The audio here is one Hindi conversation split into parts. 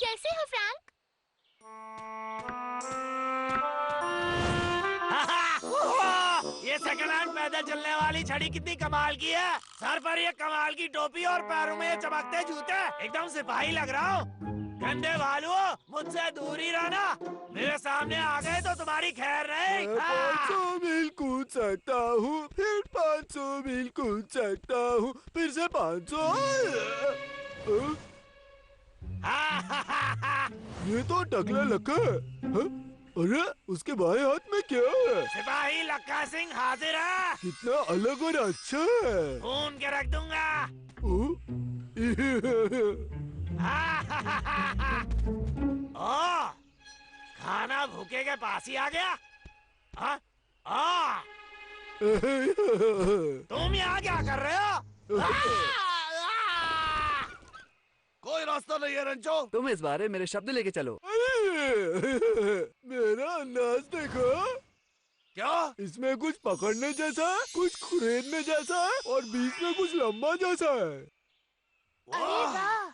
कैसे हो फ्रैंक? ये सेकंड हैंड पैदल चलने वाली छड़ी कितनी कमाल की है। सर पर ये कमाल की टोपी और पैरों में ये चमकते जूते, एकदम सिपाही लग रहा हूँ। गंदे भालू, मुझसे दूर ही रहना। मेरे सामने आ गए तो तुम्हारी खैर नहीं। 500 मील कूद सकता हूँ, फिर 500 मील कूद सकता हूँ, फिर से 500। ये तो टकला लक्का है। अरे उसके बाएं हाथ में क्या है? सिपाही लक्का सिंह हाजिर है। कितना अलग और अच्छा है। खून के रख दूंगा। ओ, खाना भूखे के पास ही आ गया। तुम यहाँ क्या कर रहे हो? कोई रास्ता नहीं है रंचो। तुम इस बारे मेरे शब्द लेके चलो। मेरा अंदाज देखो। क्या? इसमें कुछ पकड़ने जैसा है, कुछ खुरेदने जैसा है और बीच में कुछ लंबा जैसा है। अरे वाह!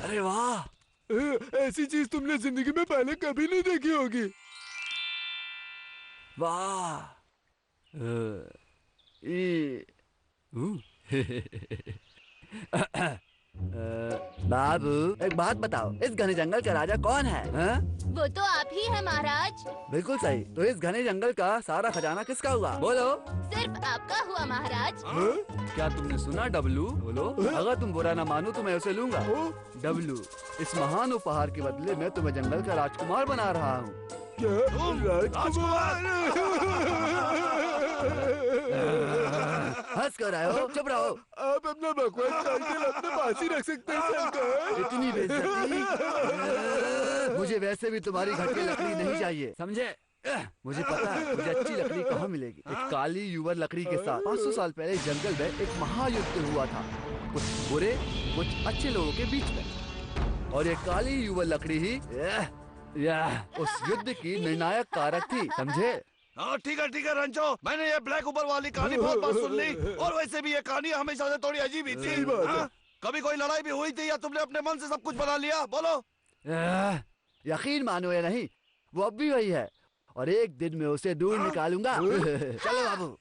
अरे वाह! ऐसी चीज तुमने जिंदगी में पहले कभी नहीं देखी होगी। वाह! बाबू एक बात बताओ, इस घने जंगल का राजा कौन है? वो तो आप ही है महाराज। बिल्कुल सही। तो इस घने जंगल का सारा खजाना किसका हुआ? बोलो। सिर्फ आपका हुआ महाराज। क्या तुमने सुना डब्लू? बोलो। अगर तुम बुरा ना मानो तो मैं उसे लूंगा। डब्लू, इस महान उपहार के बदले मैं तुम्हें जंगल का राजकुमार बना रहा हूँ। क्या राजकुमार? हंस कर रहे हो? चुप रहो। आप अपना बकवास करके अपने पास ही रख सकते हैं सरकार। इतनी बेइज्जती। मुझे वैसे भी तुम्हारी घटी लकड़ी नहीं चाहिए, समझे? मुझे पता है मुझे अच्छी लकड़ी कहाँ मिलेगी। एक काली युवा लकड़ी के साथ 500 साल पहले जंगल में एक महायुद्ध हुआ था, कुछ बुरे कुछ अच्छे लोगों के बीच में, और ये काली युवा लकड़ी ही उस युद्ध की निर्णायक कारक थी, समझे? हाँ ठीक है रंचो, मैंने ये ब्लैक ऊपर वाली कहानी बहुत बार सुन ली, और वैसे भी ये कहानी हमेशा से थोड़ी अजीब ही थी। कभी कोई लड़ाई भी हुई थी या तुमने अपने मन से सब कुछ बना लिया? बोलो। यकीन मानो या नहीं, वो अब भी वही है, और एक दिन में उसे दूर निकालूंगा। चलो बाबू।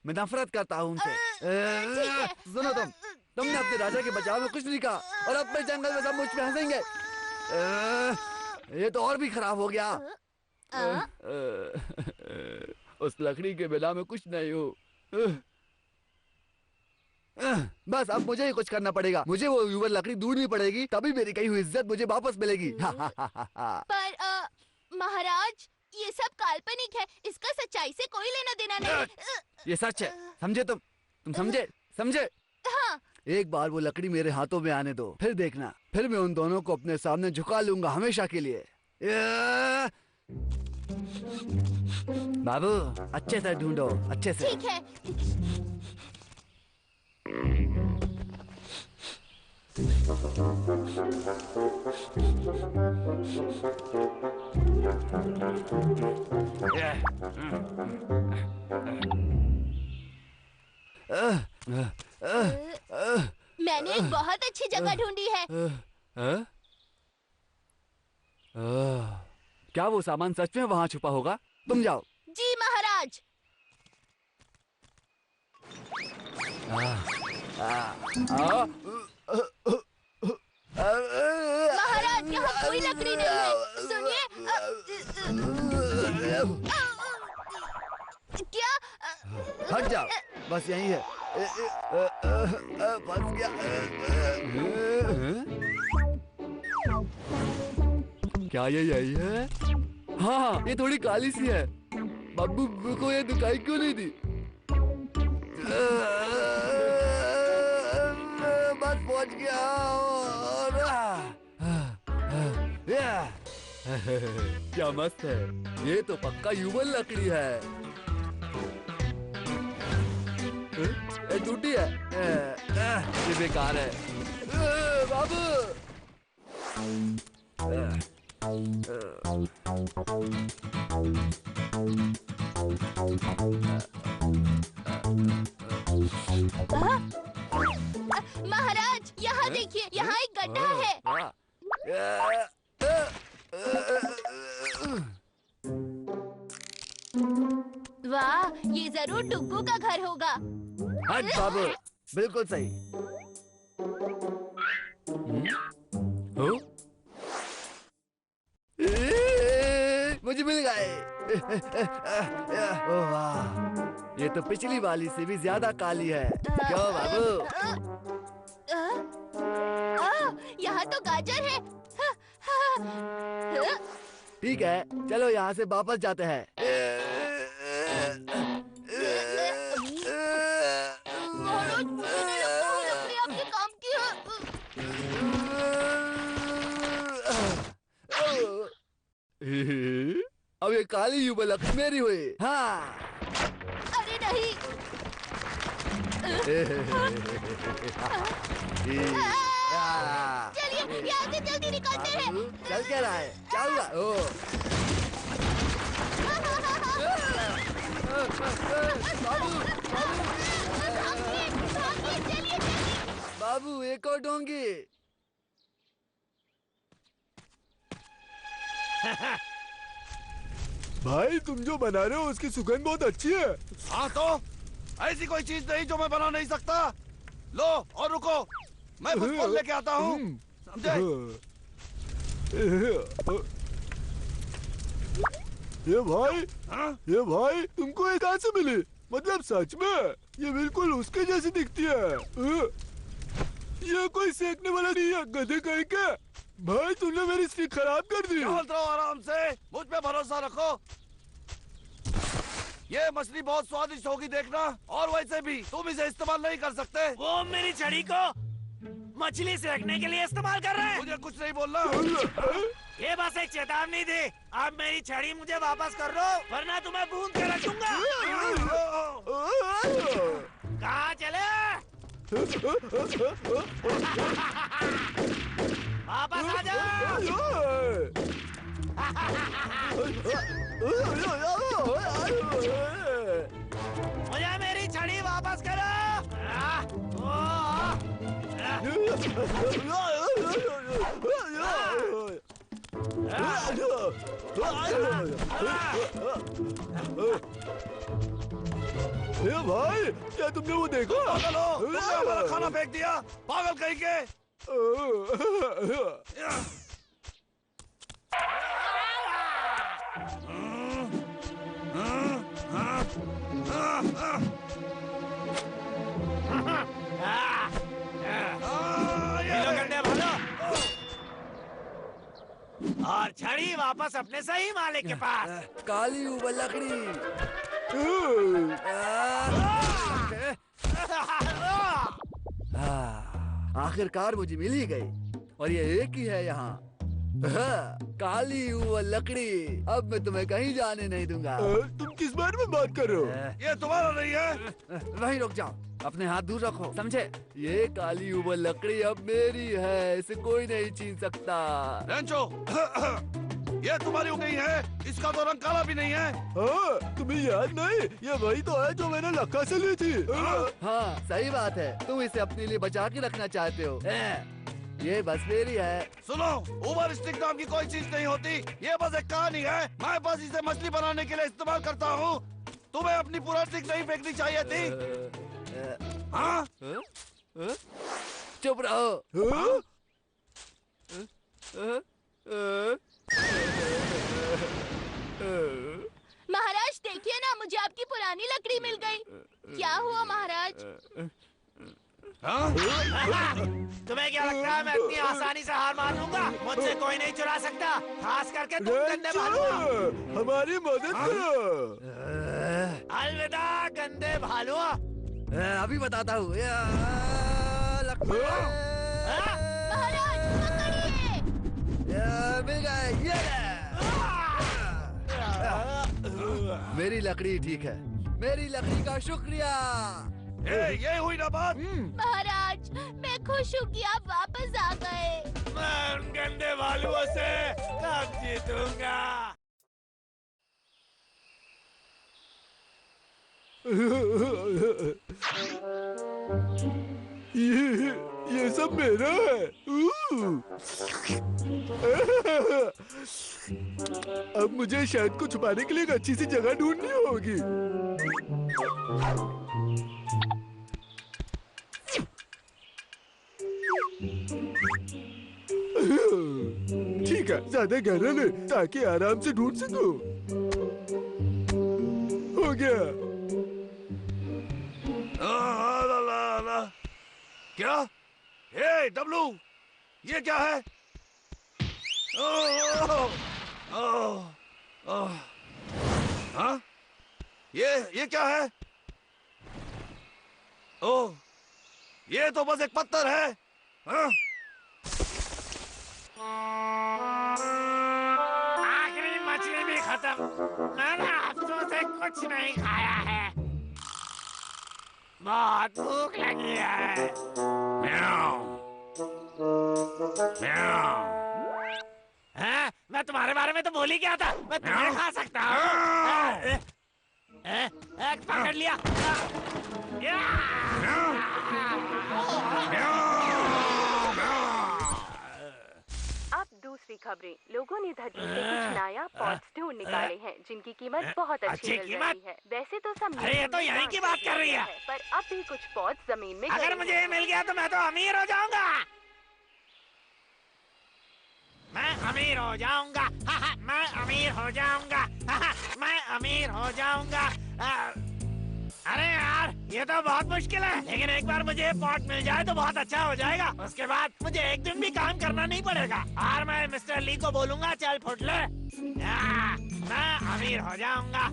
मैं नफरत करता हूँ उनसे। सुनो तुमने अपने राजा के बचाव में कुछ नहीं कहा, और अब मैं जंगल में सब मुझ पे हंसेंगे। ये तो और भी खराब हो गया। उस लकड़ी के बिना मैं कुछ नहीं हूँ। बस अब मुझे ही कुछ करना पड़ेगा। मुझे वो युवा लकड़ी ढूंढनी पड़ेगी, तभी मेरी कही हुई इज्जत मुझे वापस मिलेगी। पर महाराज, ये सब काल्पनिक है, इसका सच्चाई से कोई लेना देना नहीं। ये सच है, समझे तुम समझे? हाँ। एक बार वो लकड़ी मेरे हाथों में आने दो, फिर देखना, फिर मैं उन दोनों को अपने सामने झुका लूंगा हमेशा के लिए। बाबू अच्छे से ढूंढो, अच्छे से। ठीक है। मैंने एक बहुत अच्छी जगह ढूंढी है। क्या वो सामान सच में वहाँ छुपा होगा? तुम जाओ। जी महाराज। महाराज, यहाँ कोई लकड़ी नहीं है। सुनिए। क्या? हट जाओ, बस यही है। बस गया। क्या ये यही है? हाँ, ये थोड़ी काली सी है। बब्बू को ये दिखाई क्यों नहीं दी? बस पहुंच गया। क्या मस्त है, ये तो पक्का युगल लकड़ी है। ये टूटी है, ये बेकार है। बाबू महाराज यहाँ देखिए, यहाँ एक गड्ढा है। वाह, ये जरूर टुक्कू का घर होगा। हट बाबू, बिल्कुल सही। मुझे मिल गए। ओह वाह, ये तो पिछली वाली से भी ज्यादा काली है। क्यों बाबू? यहाँ तो गाजर है। ठीक है, चलो यहाँ से वापस जाते हैं। महाराज, मुझे नहीं लगता वो लकड़ी आपके काम की है। अब ये काली युवा लकड़ी मेरी हुई। हाँ। अरे नहीं। चलिए, यहाँ से जल्दी निकलते हैं। चल क्या रहा है? क्या हुआ? ओ। बाबू, एक और डोंगी। भाई, तुम जो बना रहे हो उसकी सुगंध बहुत अच्छी है। हाँ तो ऐसी कोई चीज नहीं जो मैं बना नहीं सकता। लो और रुको, मैं कुछ बोल लेके आता हूँ, समझे? ये भाई तुमको ये कहाँ से मिली? मतलब सच में ये बिल्कुल उसके जैसी दिखती है। ये कोई सेकने वाला नहीं है, गधे कहीं के। भाई तुमने मेरी स्टिक खराब कर दी। चलते रहो आराम से, मुझ पे भरोसा रखो। ये मछली बहुत स्वादिष्ट होगी देखना, और वैसे भी तुम इसे इस्तेमाल नहीं कर सकते। वो मेरी छड़ी को मछली सेकने के लिए इस्तेमाल कर रहे हैं। मुझे कुछ नहीं बोलना। ये बस एक चेतावनी थी। अब मेरी छड़ी मुझे वापस कर दो, वरना तुम्हें भून के रखूंगा। कहाँ चले? वापस आ जाओ। मुझे मेरी छड़ी वापस करो। भाई, क्या तुमने वो देखा? पागल हो, तुमने हमारा खाना फेंक दिया, पागल कहीं के। और छड़ी वापस अपने सही मालिक के पास। काली उबल लकड़ी। आखिरकार मुझे मिल ही गई, और ये एक ही है यहाँ। काली उबल लकड़ी। अब मैं तुम्हें कहीं जाने नहीं दूंगा। तुम किस बारे में बात कर रहे हो? ये तुम्हारा नहीं है। वहीं रुक जाओ, अपने हाथ दूर रखो, समझे? ये काली उबल लकड़ी अब मेरी है, इसे कोई नहीं छीन सकता। रेंचो, ये तुम्हारी हो गई है, इसका तो रंग काला भी नहीं है। हाँ, तुम्हें याद नहीं? ये वही तो है जो मैंने लक्का से ली थी। हाँ, सही बात है। तुम इसे अपने लिए बचा के रखना चाहते हो। ये बस मेरी है। सुनो, ओवर स्टिक नाम की कोई चीज नहीं होती। ये बस एक कहानी है। मैं बस इसे मछली बनाने के लिए इस्तेमाल करता हूँ। तुम्हें अपनी पूरा स्टिक नहीं फेंकनी चाहिए थी। हाँ? चुप रहो। महाराज देखिए ना, मुझे आपकी पुरानी लकड़ी मिल गई। क्या हुआ महाराज? तुम्हें क्या लगता है मैं इतनी आसानी से हार मान लूंगा? मुझसे कोई नहीं चुरा सकता, खास करके तुम गंदे भालू। हमारी मदद करो। अलविदा गंदे भालू। अभी बताता हूँ। महाराज पकड़िए। मिल गए। ये मेरी लकड़ी ठीक है। मेरी लकड़ी का शुक्रिया। ये हुई ना बात। महाराज, मैं खुश हूँ कि आप वापस आ गए। मैं उन गंदे भालुओं से अब जीतूंगा। ये सब मेरा है। अब मुझे शहद को छुपाने के लिए एक अच्छी सी जगह ढूंढनी होगी। ठीक है, ज्यादा गहरा नहीं, ताकि आराम से ढूंढ सकूं। हो गया। क्या? हे डब्लू, ये क्या है? हाँ? ये क्या है? ओह, ये तो बस एक पत्थर है। हाँ? आखिरी मछली भी खत्म। मैंने हफ्तों से कुछ नहीं खाया है। बहुत भूख लगी है। म्याऊ, म्याऊ। हैं? मैं तुम्हारे बारे में तो बोल ही गया था। मैं तुम्हें खा सकता हूँ। पकड़ लिया। अब दूसरी खबरें। लोगों ने धरती से कुछ नायाब पॉट्स ढूंढ निकाले हैं जिनकी कीमत बहुत अच्छी मिल रही है। वैसे तो सब अरे ये तो यहीं की बात कर रही है। पर अब भी कुछ पॉट्स जमीन में अगर मुझे ये मिल गया तो मैं तो अमीर हो जाऊंगा। मैं अमीर हो जाऊंगा। मैं अमीर हो जाऊंगा। मैं अमीर हो जाऊंगा। अरे यार, ये तो बहुत मुश्किल है, लेकिन एक बार मुझे पॉट मिल जाए तो बहुत अच्छा हो जाएगा। उसके बाद मुझे एक दिन भी काम करना नहीं पड़ेगा और मैं मिस्टर ली को बोलूंगा, चल फुट ले। मैं अमीर हो जाऊंगा।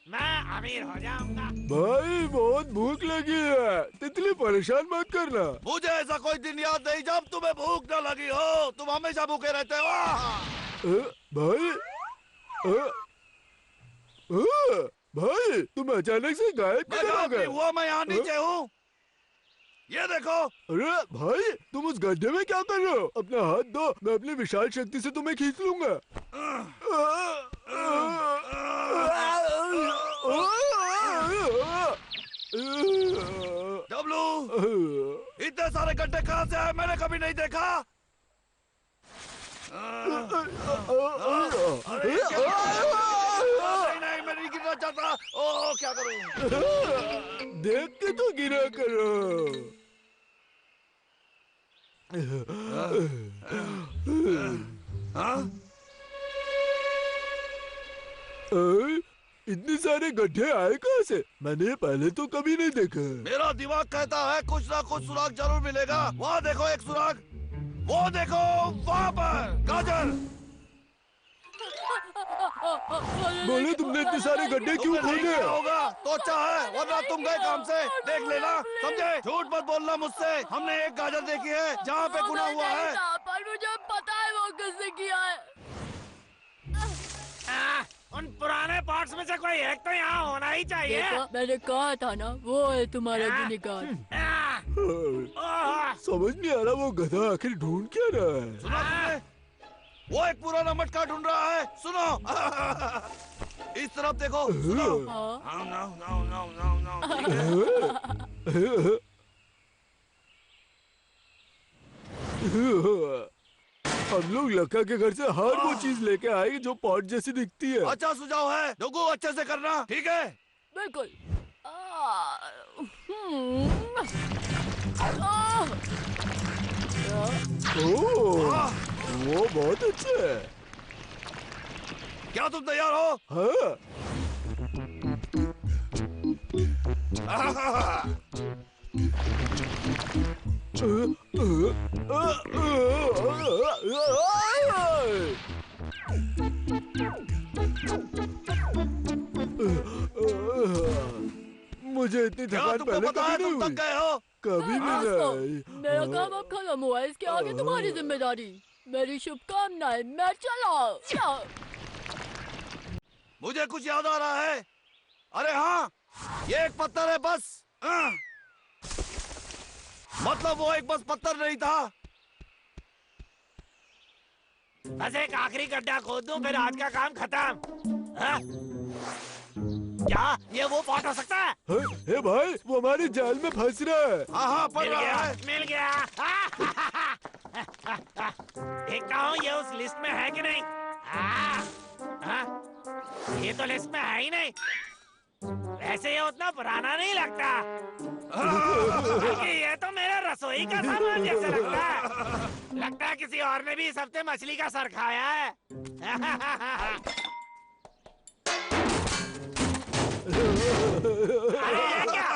मैं अमीर हो जाऊंगा। भाई बहुत भूख लगी है, तितली परेशान मत करना। मुझे ऐसा कोई दिन याद नहीं जब तुम्हें भूख न लगी हो। तुम हमेशा भूखे रहते हो। भाई भाई, तुम अचानक से गायब किधर हो गए? हुआ मैं यहाँ नीचे हूँ। ये देखो। अरे भाई, तुम उस गड्ढे में क्या कर रहे हो? अपना हाथ दो, मैं अपनी विशाल शक्ति से तुम्हें खींच लूंगा। डब्लू, इतने सारे गड्ढे कहाँ से आए? मैंने कभी नहीं देखा। नहीं, मैं नहीं गिरना चाहता। ओह, क्या करूं? देख के तो गिरा करो। इतने सारे गड्ढे आए कहाँ से? मैंने पहले तो कभी नहीं देखा। मेरा दिमाग कहता है कुछ ना कुछ सुराग जरूर मिलेगा। वहाँ देखो एक सुराग, वो देखो वहाँ पर गाजर। बोले तुमने इतने सारे गड्ढे क्यों खोदे? होगा तो अच्छा है, वरना तुम गए काम से। देख लेना, समझे? झूठ मत बोलना मुझसे। हमने एक गाजर देखी है जहाँ पे गुना हुआ है। पर मुझे पता है वो किसने किया है। उन पुराने पॉट्स में से कोई एक तो यहाँ होना ही चाहिए। देखो, मैंने कहा था ना, वो है तुम्हारा गिनीगार। समझ नहीं आ रहा वो गधा आखिर ढूंढ क्या रहा है। सुना तुमने? वो एक पुराना मटका ढूंढ रहा है। सुनो। इस तरफ देखो। सुनो। हम लोग लक्का के घर से हर वो चीज लेके आए जो पॉट जैसी दिखती है। अच्छा सुझाव है, डुगू अच्छे से करना, ठीक है? बिल्कुल। ओह, वो बहुत अच्छा है। क्या तुम तैयार हो? हाँ। मुझे इतनी थकान पहले कभी नहीं हुई। गए हो? कभी भी नहीं। मेरा काम अब खत्म हुआ है, इसके आगे तुम्हारी जिम्मेदारी। मेरी शुभकामनाएं। मैं चला। मुझे कुछ याद आ रहा है। अरे हाँ, ये एक पत्थर है बस। मतलब वो एक बस पत्थर नहीं था। बस एक आखिरी गड्ढा खोद दूं फिर आज का काम खत्म। हाँ? क्या ये वो पॉट हो सकता है? हे भाई, वो हमारे जाल में फंस रहा है। हाँ पड़ मिल रहा गया, है। मिल गया। देखता हूँ ये उस लिस्ट में है कि नहीं। ये तो लिस्ट में है ही नहीं। वैसे ये उतना पुराना नहीं लगता। ये तो मेरे रसोई का सामान जैसा लगता है। लगता है किसी और ने भी इस हफ्ते मछली का सर खाया है। अरे ये क्या?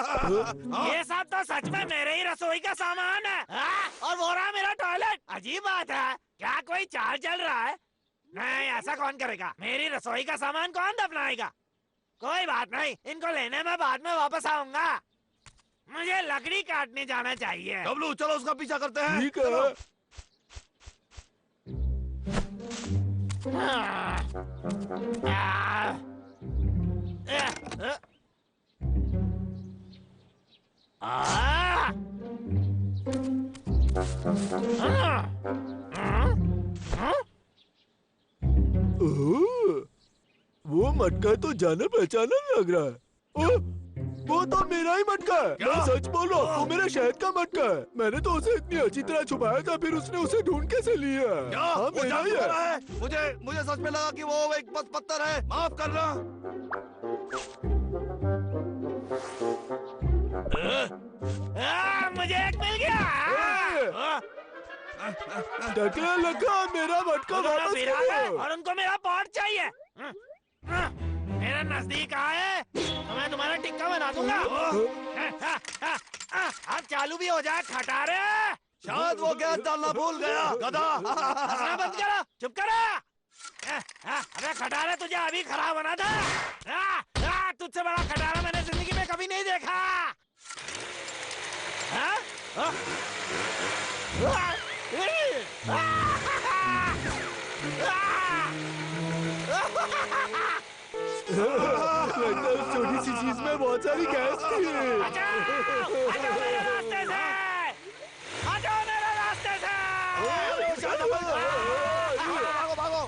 ये सब तो सच में मेरे ही रसोई का सामान है। और वो रहा मेरा टॉयलेट। अजीब बात है, क्या कोई चाल चल रहा है? नहीं, ऐसा कौन करेगा? मेरी रसोई का सामान कौन दफनाएगा? कोई बात नहीं, इनको लेने में बाद में वापस आऊंगा। मुझे लकड़ी काटने जाना चाहिए। डब्लू चलो उसका पीछा करते हैं। ठीक है। वो मटका तो जाना पहचाना लग रहा है। वो तो मेरा ही मटका है। मैं सच बोल रहा हूँ, वो मेरा शहद का मटका है। मैंने तो उसे इतनी अच्छी तरह छुपाया था, फिर उसने उसे ढूंढ कैसे लिया? क्या? हाँ, वो मेरा ही जादू है। करा है। मुझे सच में लगा कि वो एक पत्थर है। माफ करना। मुझे एक मिल गया। टकला लगा, मेरा मटका वापस करो। और उनको मेरा पॉट चाहिए। मेरा नजदीक आए तो मैं तुम्हारा टिक्का बना दूंगा। अब चालू भी हो जाए खटारे। शायद वो गैस डालना भूल गया। गधा। हंसना बंद करो, चुप करो। अबे खटारे, तुझे अभी खराब होना था। तुझसे बड़ा खटारा मैंने जिंदगी में कभी नहीं देखा। लगता है उस छोटी सी चीज में बहुत सारी गैस थी। हटाओ मेरे रास्ते से! हटाओ मेरे रास्ते से! भागो भागो।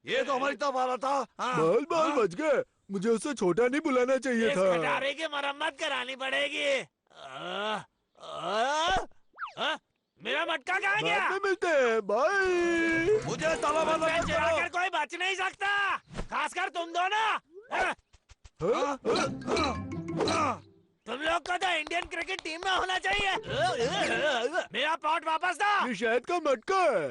ये तो हमारी तरफ आ रहा था। बाल बाल बच गए। मुझे उससे छोटा नहीं बुलाना चाहिए इस था। खटारे की मरम्मत करानी पड़ेगी। मेरा मटका कहाँ गया? बाद में मिलते हैं, बाय। मुझे ताला बंद मैं मत चुरा करो। कर कोई बच नहीं सकता, खासकर तुम दोनों। तुम लोग को तो इंडियन क्रिकेट टीम में होना चाहिए। मेरा पॉट वापस दो। ये शहद का मटका है।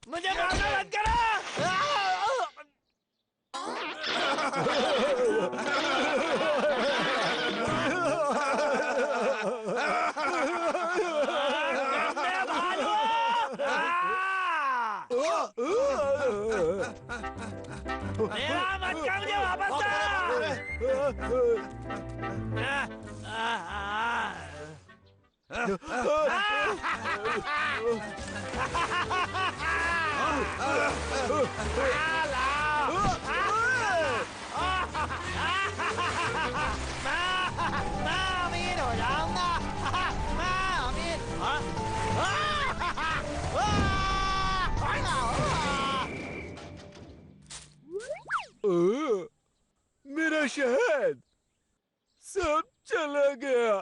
मुझे मारना बंद करो। गंदे भालू! मेरा मटका मुझे वापस मैं अमीर हो जाऊंगा। मैं अमीर। मेरा शहद सब चला गया।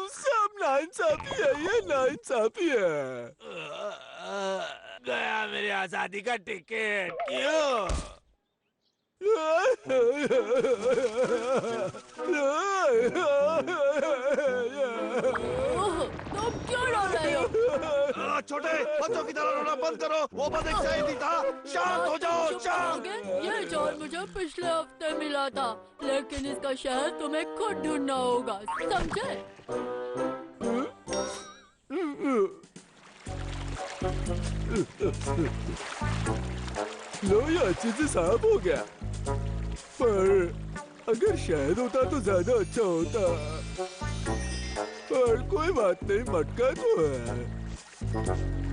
सब नाइंसाफी है, ये नाइंसाफी है। गया मेरी आजादी का टिकट। क्यों? तुम क्यों रो रहे हो? छोटे बच्चों की तरह रोना बंद करो। वो बस एक शहीद ही था। शांत हो जाओ, चुप शांत। रहोगे? ये जाल मुझे पिछले हफ्ते मिला था, लेकिन इसका शहद तुम्हें खुद ढूंढना होगा, समझे? लो, ये अच्छे से साफ हो गया। पर अगर शहद होता तो ज्यादा अच्छा होता। पर कोई बात नहीं, मटका तो है।